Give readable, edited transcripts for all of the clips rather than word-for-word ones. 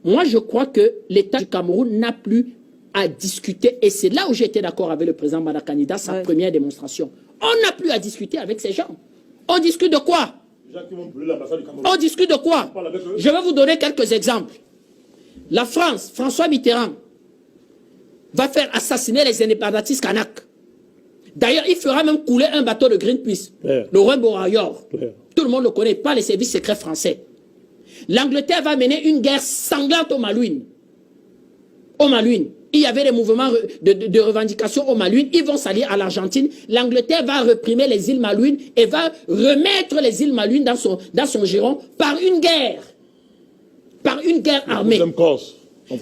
Moi, je crois que l'État du Cameroun n'a plus à discuter. Et c'est là où j'étais d'accord avec le président Madakanida, sa première démonstration. On n'a plus à discuter avec ces gens. On discute de quoi? On discute de quoi? Je vais vous donner quelques exemples. La France, François Mitterrand, va faire assassiner les indépendantistes kanaks. D'ailleurs, il fera même couler un bateau de Greenpeace, le Wembo-Rayor. Tout le monde le connaît, pas les services secrets français. L'Angleterre va mener une guerre sanglante au Malouines. Au Malouines. Il y avait des mouvements de revendication au Malouines. Ils vont s'allier à l'Argentine. L'Angleterre va réprimer les îles Malouines et va remettre les îles Malouines dans son giron par une guerre. Par une guerre armée.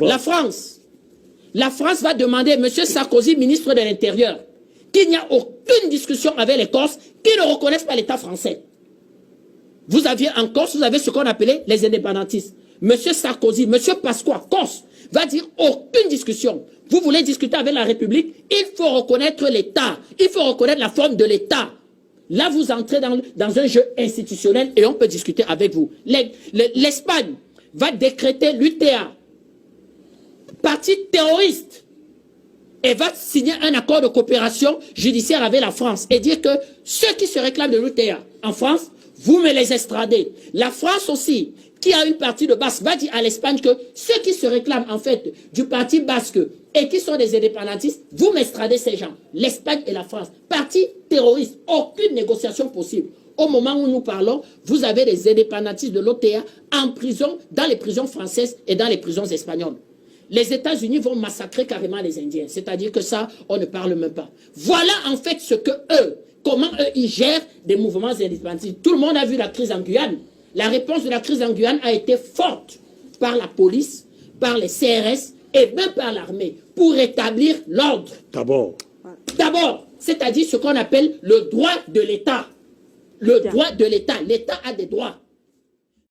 La France va demander, M. Sarkozy, ministre de l'Intérieur, qu'il n'y a aucune discussion avec les Corses qui ne reconnaissent pas l'État français. Vous aviez en Corse, vous avez ce qu'on appelait les indépendantistes. M. Sarkozy, M. Pasqua, Corse, va dire aucune discussion. Vous voulez discuter avec la République, il faut reconnaître l'État. Il faut reconnaître la forme de l'État. Là, vous entrez dans un jeu institutionnel et on peut discuter avec vous. L'Espagne va décréter l'UTA, parti terroriste, et va signer un accord de coopération judiciaire avec la France et dire que ceux qui se réclament de l'UTA en France, vous me les extradez. La France aussi, qui a une partie de Basque, va dire à l'Espagne que ceux qui se réclament en fait du parti basque et qui sont des indépendantistes, vous m'extradez ces gens. L'Espagne et la France. Parti terroriste, aucune négociation possible. Au moment où nous parlons, vous avez des indépendantistes de l'OTA en prison, dans les prisons françaises et dans les prisons espagnoles. Les États-Unis vont massacrer carrément les Indiens. C'est-à-dire que ça, on ne parle même pas. Voilà en fait ce que eux, comment eux, ils gèrent des mouvements indépendantistes. Tout le monde a vu la crise en Guyane. La réponse de la crise en Guyane a été forte par la police, par les CRS et même par l'armée pour rétablir l'ordre. D'abord, c'est-à-dire ce qu'on appelle le droit de l'État. Le droit de l'État. L'État a des droits.